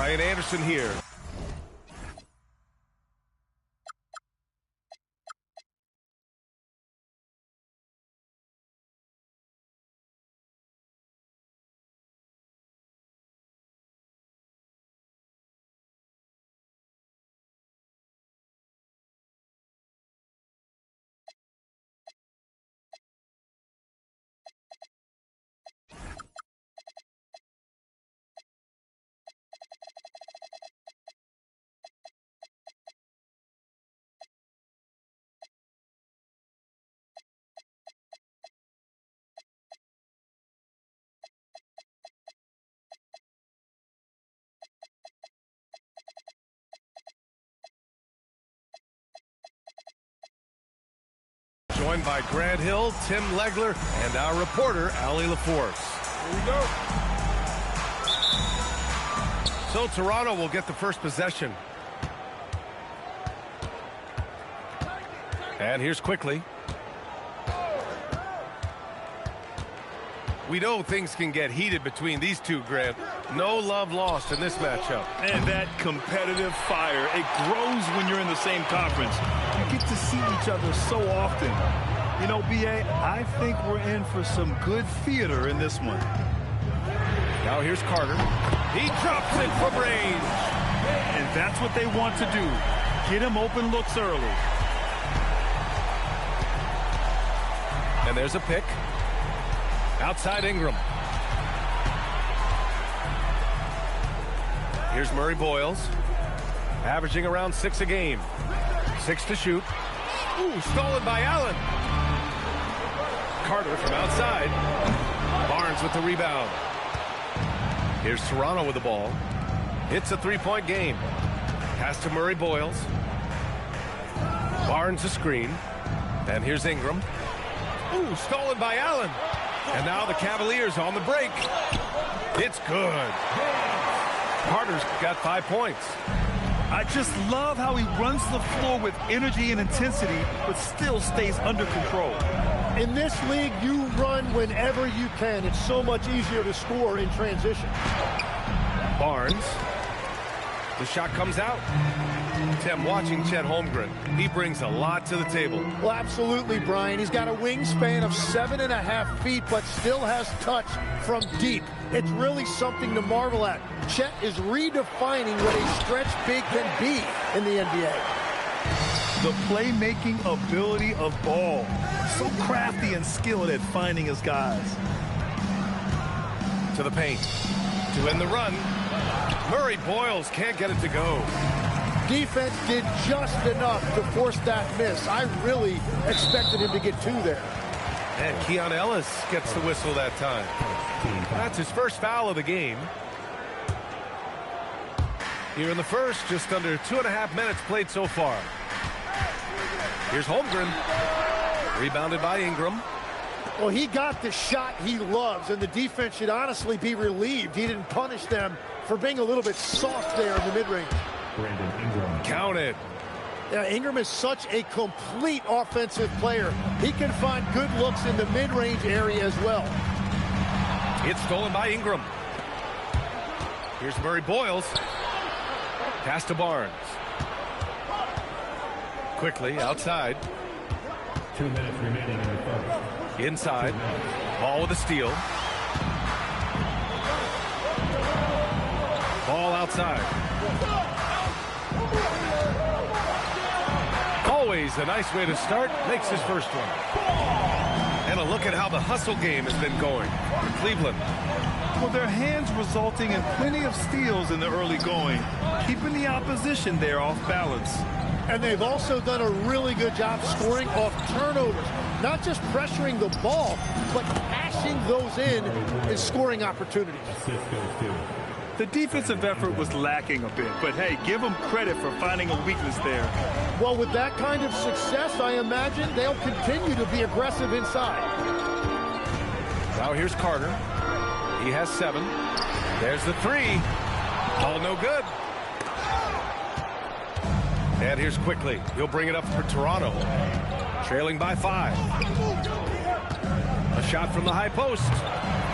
Ryan Anderson here. Joined by Grant Hill, Tim Legler, and our reporter, Allie LaForce. Here we go. So Toronto will get the first possession. And here's quickly. We know things can get heated between these two, Grant. No love lost in this matchup. And that competitive fire, it grows when you're in the same conference. You get to see each other so often. You know, B.A., I think we're in for some good theater in this one. Now here's Carter. He drops it from range. And that's what they want to do. Get him open looks early. And there's a pick. Outside Ingram. Here's Murray Boyles. Averaging around 6 a game. 6 to shoot. Ooh, stolen by Allen. Carter from outside. Barnes with the rebound. Here's Toronto with the ball. It's a three-point game. Pass to Murray Boyles. Barnes a screen. And here's Ingram. Ooh, stolen by Allen. And now the Cavaliers on the break. It's good. Carter's got 5 points. I just love how he runs the floor with energy and intensity, but still stays under control. In this league, you run whenever you can. It's so much easier to score in transition. Barnes. The shot comes out. Tim, watching Chet Holmgren, he brings a lot to the table. Well, absolutely, Brian. He's got a wingspan of 7.5 feet, but still has touch from deep. It's really something to marvel at. Chet is redefining what a stretch big can be in the NBA. The playmaking ability of Ball. So crafty and skilled at finding his guys. To the paint. To end the run. Murray Boyles can't get it to go. Defense did just enough to force that miss. I really expected him to get 2 there. And Keon Ellis gets the whistle that time. That's his first foul of the game. Here in the first, just under 2.5 minutes played so far. Here's Holmgren. Rebounded by Ingram. Well, he got the shot he loves, and the defense should honestly be relieved he didn't punish them for being a little bit soft there in the mid-range. Count it. Yeah, Ingram is such a complete offensive player. He can find good looks in the mid-range area as well. It's stolen by Ingram. Here's Murray Boyles. Pass to Barnes. Quickly outside. 2 minutes remaining in the first. Inside. Ball with a steal. Ball outside. Always a nice way to start. Makes his first one. And a look at how the hustle game has been going for Cleveland. Well, their hands resulting in plenty of steals in the early going, keeping the opposition there off balance. And they've also done a really good job scoring off turnovers. Not just pressuring the ball, but cashing those in scoring opportunities. The defensive effort was lacking a bit, but hey, give them credit for finding a weakness there. Well, with that kind of success, I imagine they'll continue to be aggressive inside. Now here's Carter. He has 7. There's the 3. All no good. And here's quickly. He'll bring it up for Toronto. Trailing by 5. A shot from the high post.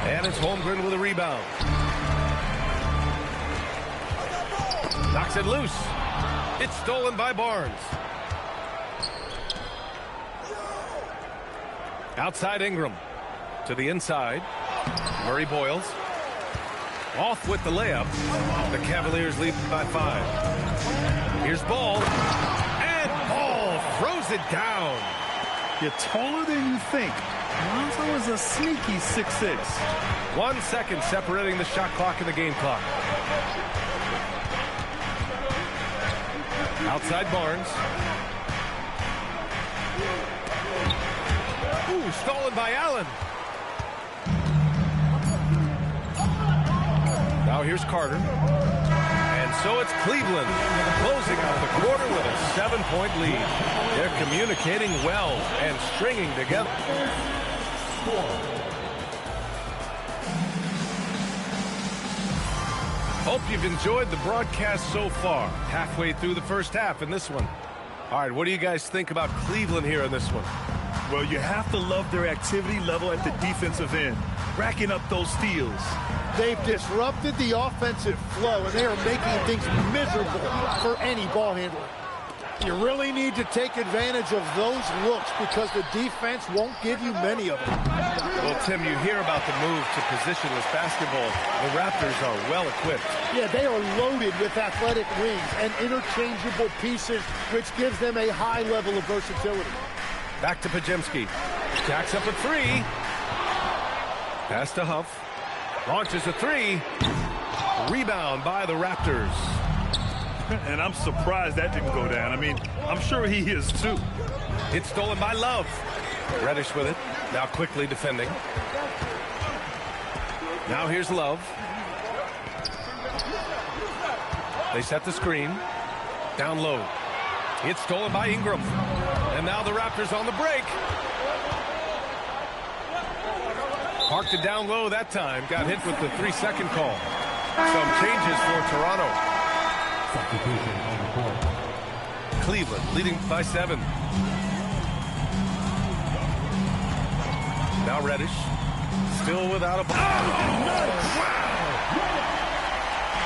And it's Holmgren with a rebound. Shakes it loose. It's stolen by Barnes. Outside Ingram. To the inside. Murray Boyles. Off with the layup. The Cavaliers lead by 5. Here's Ball. And Ball throws it down. You're taller than you think. Lonzo is a sneaky 6'6". 1 second separating the shot clock and the game clock. Outside Barnes. Ooh, stolen by Allen. Now here's Carter. And so it's Cleveland closing out the quarter with a 7-point lead. They're communicating well and stringing together. Hope you've enjoyed the broadcast so far. Halfway through the first half in this one. All right, what do you guys think about Cleveland here in this one? Well, you have to love their activity level at the defensive end, racking up those steals. They've disrupted the offensive flow, and they are making things miserable for any ball handler. You really need to take advantage of those looks because the defense won't give you many of them. Well, Tim, you hear about the move to positionless basketball. The Raptors are well equipped. Yeah, they are loaded with athletic wings and interchangeable pieces, which gives them a high level of versatility. Back to Pajemski. Jacks up a 3. Pass to Huff. Launches a 3. Rebound by the Raptors. And I'm surprised that didn't go down. I mean, I'm sure he is too. It's stolen by Love. Reddish with it. Now quickly defending. Now here's Love. They set the screen. Down low. It's stolen by Ingram. And now the Raptors on the break. Parked it down low that time. Got hit with the 3-second call. Some changes for Toronto. Substitution on the court. Cleveland leading by 7. Now Reddish. Still without a ball. Oh, nice. Wow.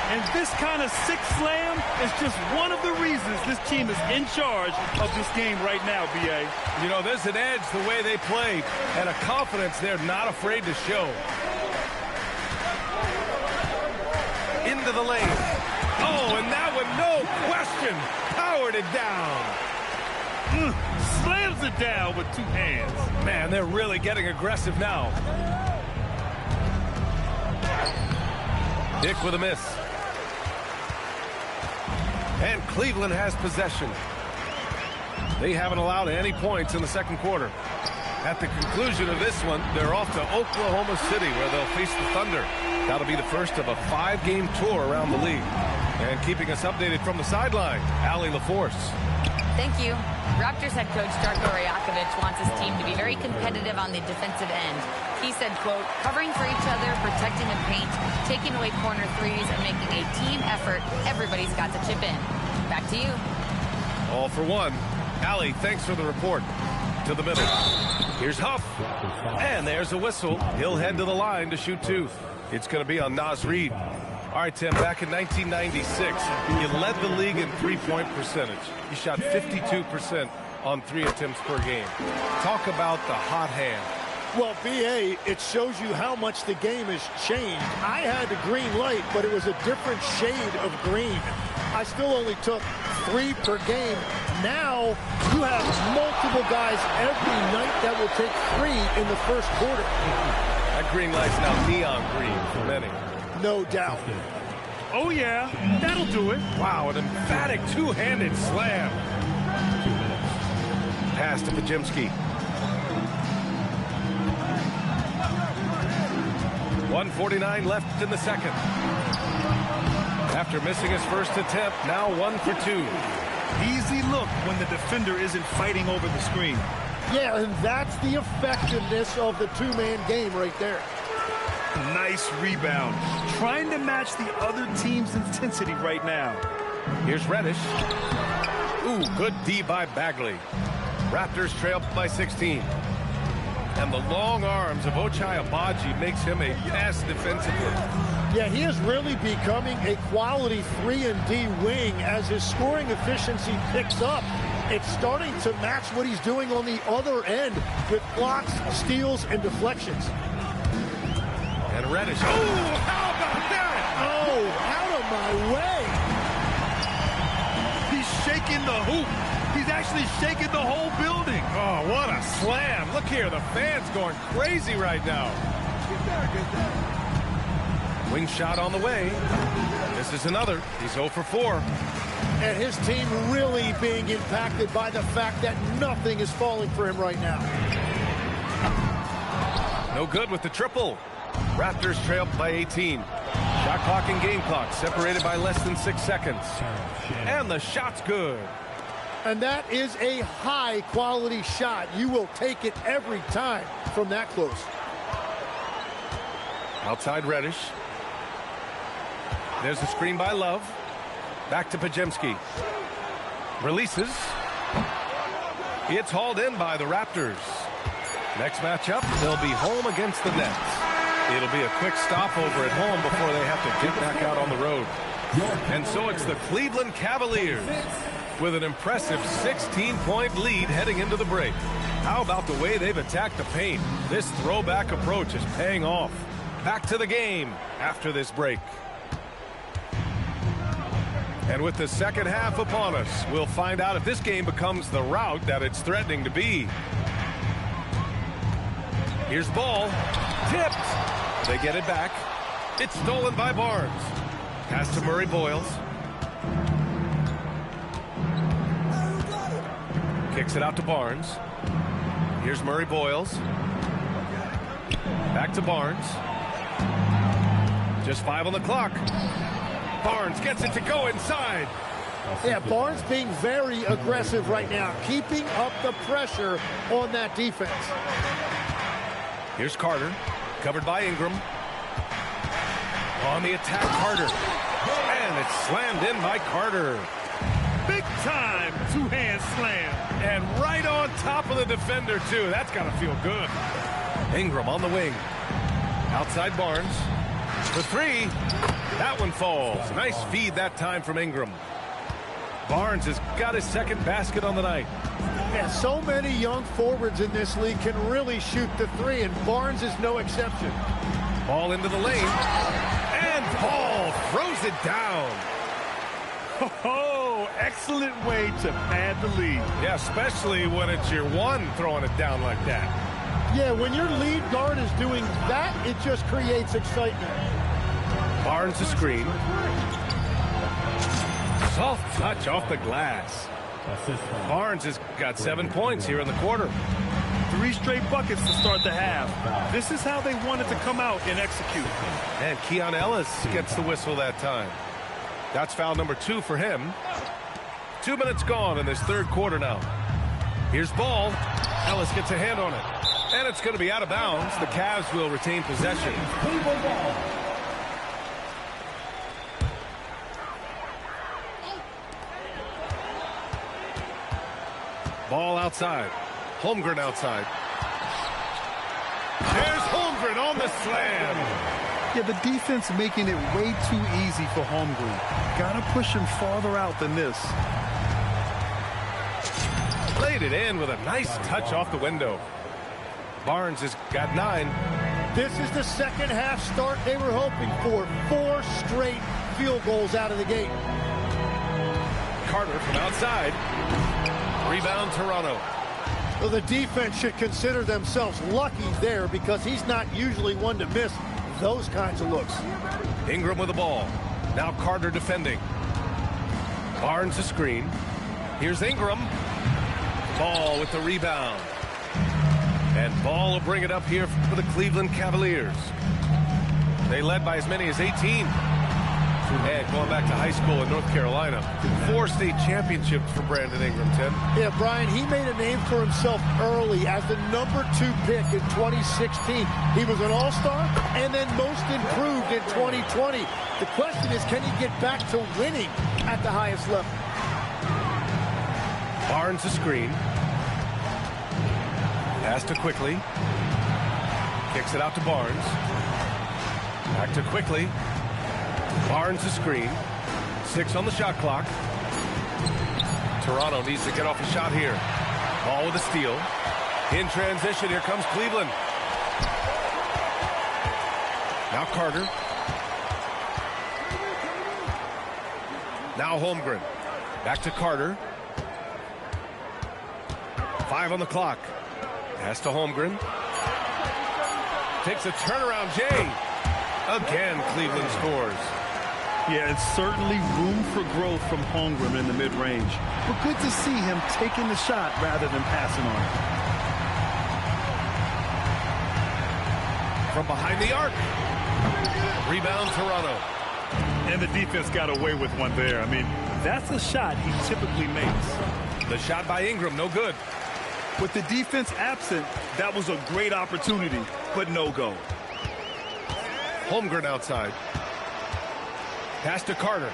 And this kind of six slam is just one of the reasons this team is in charge of this game right now, B.A. You know, there's an edge the way they play and a confidence they're not afraid to show. Into the lane. Oh, and that one, no question, powered it down. Slams it down with 2 hands. Man, they're really getting aggressive now. Dick with a miss. And Cleveland has possession. They haven't allowed any points in the second quarter. At the conclusion of this one, they're off to Oklahoma City where they'll face the Thunder. That'll be the first of a 5-game tour around the league. And keeping us updated from the sideline, Allie LaForce. Thank you. Raptors head coach Darko Rajakovic wants his team to be very competitive on the defensive end. He said, quote, covering for each other, protecting the paint, taking away corner threes, and making a team effort. Everybody's got to chip in. Back to you. All for one. Allie, thanks for the report. To the middle. Here's Huff. And there's a whistle. He'll head to the line to shoot 2. It's going to be on Naz Reid. All right, Tim, back in 1996, you led the league in three-point percentage. You shot 52% on 3 attempts per game. Talk about the hot hand. Well, B.A., it shows you how much the game has changed. I had the green light, but it was a different shade of green. I still only took 3 per game. Now, you have multiple guys every night that will take 3 in the first quarter. That green light's now neon green for many. No doubt. Oh, yeah, that'll do it. Wow, an emphatic two-handed slam. Pass to Pajemski. 1:49 left in the second. After missing his first attempt, now 1 for 2. Easy look when the defender isn't fighting over the screen. Yeah, and that's the effectiveness of the two-man game right there. Nice rebound. Trying to match the other team's intensity right now. Here's Reddish. Ooh, good D by Bagley. Raptors trail by 16. And the long arms of Ochai Agbaji makes him a mess defensively. Yeah, he is really becoming a quality 3-and-D wing as his scoring efficiency picks up. It's starting to match what he's doing on the other end with blocks, steals, and deflections. And Reddish. Oh, how about that? Oh, out of my way. He's shaking the hoop. He's actually shaking the whole building. Oh, what a slam. Look here, the fans going crazy right now. Wing shot on the way. This is another. He's 0 for 4. And his team really being impacted by the fact that nothing is falling for him right now. No good with the triple. Raptors trail by 18. Shot clock and game clock separated by less than 6 seconds. And the shot's good. And that is a high-quality shot. You will take it every time from that close. Outside Reddish. There's a screen by Love. Back to Pajemski. Releases. It's hauled in by the Raptors. Next matchup, they'll be home against the Nets. It'll be a quick stopover at home before they have to get back out on the road. And so it's the Cleveland Cavaliers with an impressive 16-point lead heading into the break. How about the way they've attacked the paint? This throwback approach is paying off. Back to the game after this break. And with the second half upon us, we'll find out if this game becomes the rout that it's threatening to be. Here's ball. Tipped. They get it back. It's stolen by Barnes. Pass to Murray Boyles. Kicks it out to Barnes. Here's Murray Boyles. Back to Barnes. Just 5 on the clock. Barnes gets it to go inside. Yeah, Barnes being very aggressive right now, keeping up the pressure on that defense. Here's Carter, covered by Ingram. On the attack, Carter. And it's slammed in by Carter. Big time two-hand slam. And right on top of the defender, too. That's got to feel good. Ingram on the wing. Outside Barnes. For 3. That one falls. Nice feed that time from Ingram. Barnes has got his second basket on the night. Yeah, so many young forwards in this league can really shoot the 3, and Barnes is no exception. Ball into the lane. And Paul throws it down. Oh, excellent way to pad the lead. Yeah, especially when it's your one throwing it down like that. Yeah, when your lead guard is doing that, it just creates excitement. Barnes the screen. Soft touch off the glass. Barnes has got 7 points here in the quarter. 3 straight buckets to start the half. This is how they wanted to come out and execute. And Keon Ellis gets the whistle that time. That's foul number 2 for him. 2 minutes gone in this third quarter now. Here's ball. Ellis gets a hand on it. And it's going to be out of bounds. The Cavs will retain possession. Ball outside. Holmgren outside. There's Holmgren on the slam. Yeah, the defense making it way too easy for Holmgren. Gotta push him farther out than this. Laid it in with a nice touch off the window. Barnes has got 9. This is the second half start they were hoping for. 4 straight field goals out of the gate. Carter from outside. Rebound Toronto. Well, the defense should consider themselves lucky there because he's not usually one to miss those kinds of looks. Ingram with the ball. Now Carter defending. Barnes a screen. Here's Ingram. Ball with the rebound. And Ball will bring it up here for the Cleveland Cavaliers. They led by as many as 18. And going back to high school in North Carolina, 4 state championships for Brandon Ingram, Tim. Yeah, Brian, he made a name for himself early as the number 2 pick in 2016. He was an all-star and then most improved in 2020. The question is, can he get back to winning at the highest level? Barnes a screen. Pass to Quickly. Kicks it out to Barnes. Back to Quickly. Barnes the screen. 6 on the shot clock. Toronto needs to get off a shot here. Ball with a steal. In transition, here comes Cleveland. Now Carter. Now Holmgren. Back to Carter. 5 on the clock. Pass to Holmgren. Takes a turnaround, Jay. Again, Cleveland scores. Yeah, it's certainly room for growth from Holmgren in the mid-range. But good to see him taking the shot rather than passing on it. From behind the arc. Rebound, Toronto. And the defense got away with one there. I mean, that's a shot he typically makes. The shot by Ingram, no good. With the defense absent, that was a great opportunity, but no go. Holmgren outside. Pass to Carter.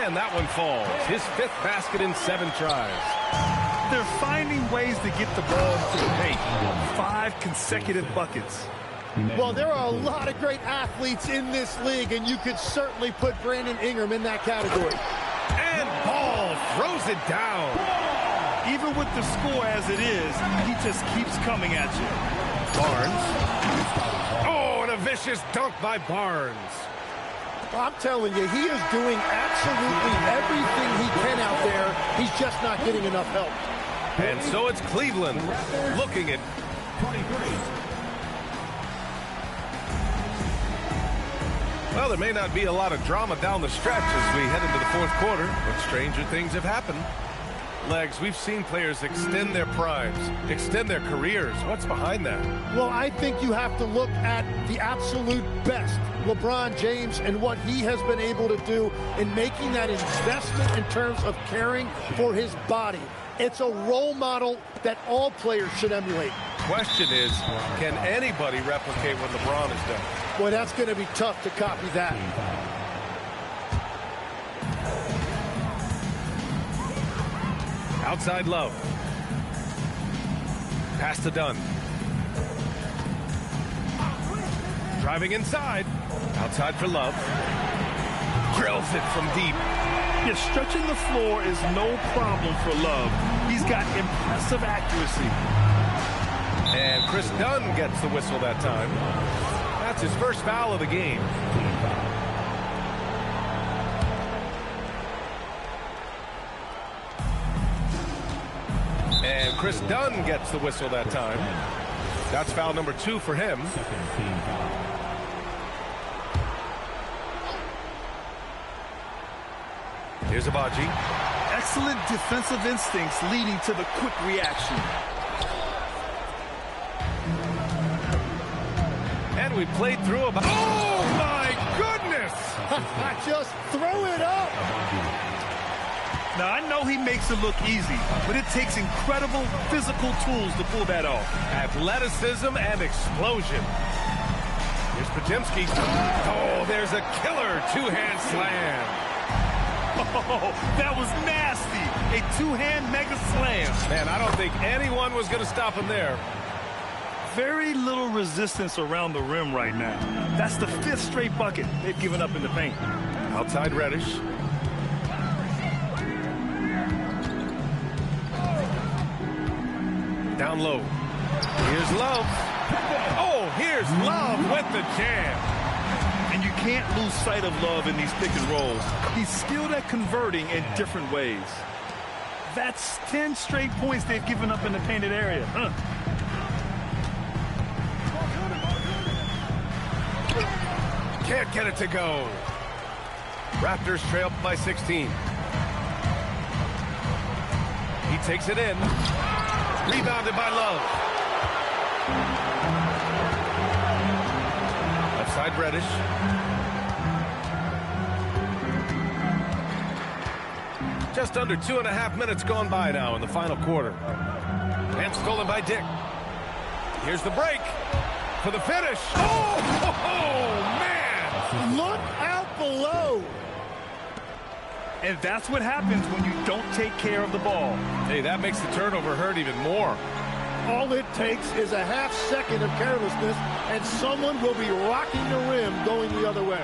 And that one falls. His 5th basket in 7 tries. They're finding ways to get the ball to the paint. 5 consecutive buckets. Well, there are a lot of great athletes in this league, and you could certainly put Brandon Ingram in that category. And Ball throws it down. Even with the score as it is, he just keeps coming at you. Barnes. Oh, and a vicious dunk by Barnes. I'm telling you, he is doing absolutely everything he can out there. He's just not getting enough help. And so it's Cleveland looking at 23. Well, there may not be a lot of drama down the stretch as we head into the 4th quarter, but stranger things have happened. Legs, we've seen players extend their primes, extend their careers. What's behind that? Well, I think you have to look at the absolute best, LeBron James, and what he has been able to do in making that investment in terms of caring for his body. It's a role model that all players should emulate. Question is, can anybody replicate what LeBron has done? Boy, that's going to be tough to copy that. Outside Love. Pass to Dunn. Driving inside. Outside for Love. Drills it from deep. Yeah, stretching the floor is no problem for Love. He's got impressive accuracy. And Chris Dunn gets the whistle that time. That's his first foul of the game. And Chris Dunn gets the whistle that time. That's foul number 2 for him. Here's Abaji. Excellent defensive instincts leading to the quick reaction. And we played through about... Oh, my goodness! Just throw it up! Now, I know he makes it look easy, but it takes incredible physical tools to pull that off. Athleticism and explosion. Here's Podziemski. Oh, there's a killer 2-hand slam. Oh, that was nasty. A 2-hand mega slam. Man, I don't think anyone was going to stop him there. Very little resistance around the rim right now. That's the 5th straight bucket they've given up in the paint. Outside Reddish. Down low. Here's Love. Oh, here's Love with the jam. And you can't lose sight of Love in these pick and rolls. He's skilled at converting in different ways. That's 10 straight points they've given up in the painted area. Can't get it to go. Raptors trail by 16. He takes it in. Rebounded by Love. Left side Reddish. Just under 2.5 minutes gone by now in the final quarter. And stolen by Dick. Here's the break for the finish. Oh, man! Look out below! And that's what happens when you don't take care of the ball. Hey, that makes the turnover hurt even more. All it takes is a half second of carelessness, and someone will be rocking the rim going the other way.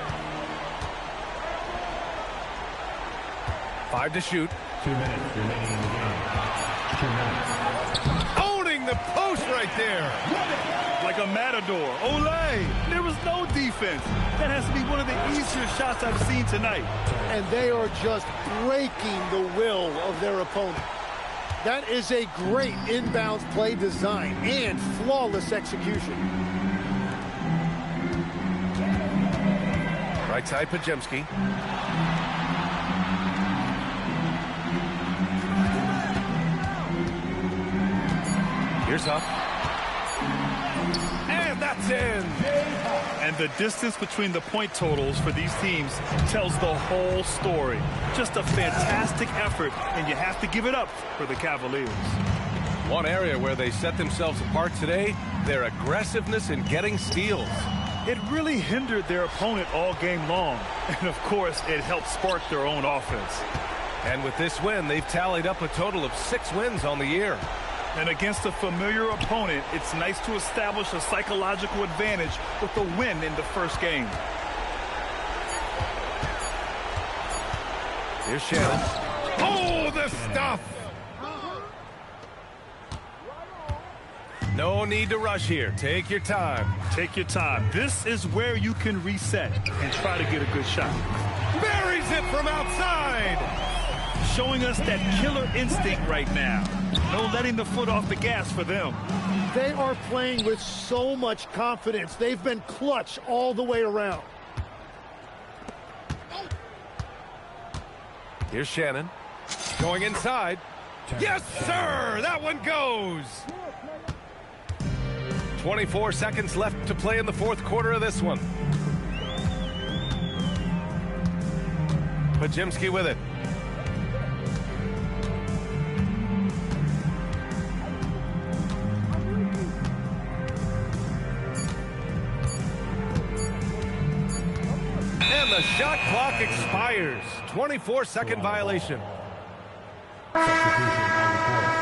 5 to shoot. 2 minutes remaining in the game. 2 minutes. Owning the post right there. Like a matador. Olay! There was no defense. That has to be one of the easier shots I've seen tonight. And they are just breaking the will of their opponent. That is a great inbounds play design and flawless execution. Right side, Pajemski. Here's up. And that's in. And the distance between the point totals for these teams tells the whole story. Just a fantastic effort, and you have to give it up for the Cavaliers. One area where they set themselves apart today, their aggressiveness in getting steals. It really hindered their opponent all game long. And, of course, it helped spark their own offense. And with this win, they've tallied up a total of 6 wins on the year. And against a familiar opponent, it's nice to establish a psychological advantage with a win in the first game. Here's Shannon. Oh, the stuff! No need to rush here. Take your time. Take your time. This is where you can reset and try to get a good shot. Buries it from outside! Showing us that killer instinct right now. No letting the foot off the gas for them. They are playing with so much confidence. They've been clutch all the way around. Here's Shannon. Going inside. Yes, sir! That one goes! 24 seconds left to play in the fourth quarter of this one. Pajemski with it. And the shot clock expires. 24-second violation. Substitution on the court.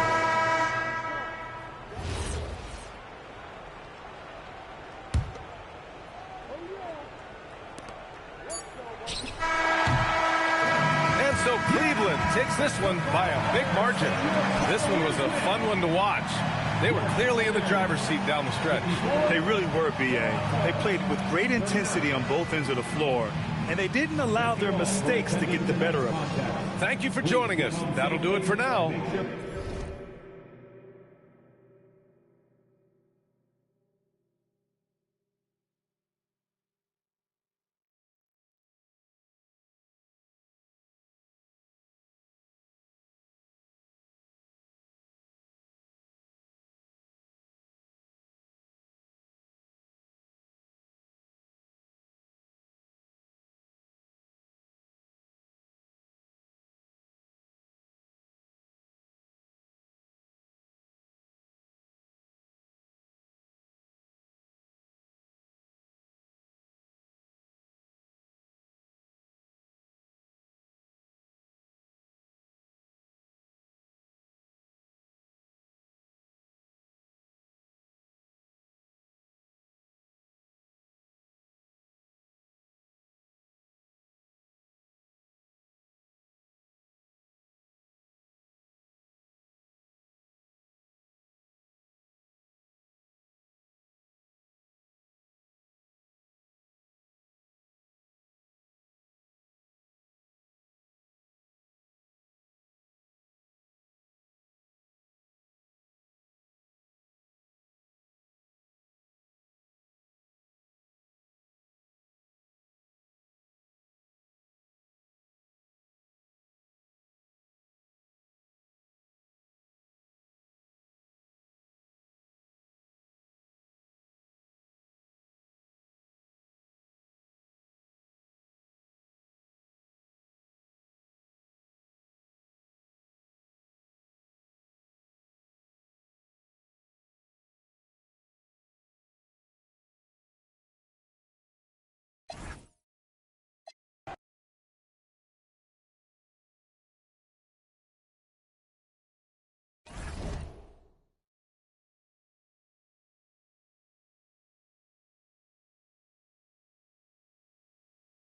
And so Cleveland takes this one by a big margin. This one was a fun one to watch. They were clearly in the driver's seat down the stretch. They really were, B.A. They played with great intensity on both ends of the floor, and they didn't allow their mistakes to get the better of them. Thank you for joining us. That'll do it for now.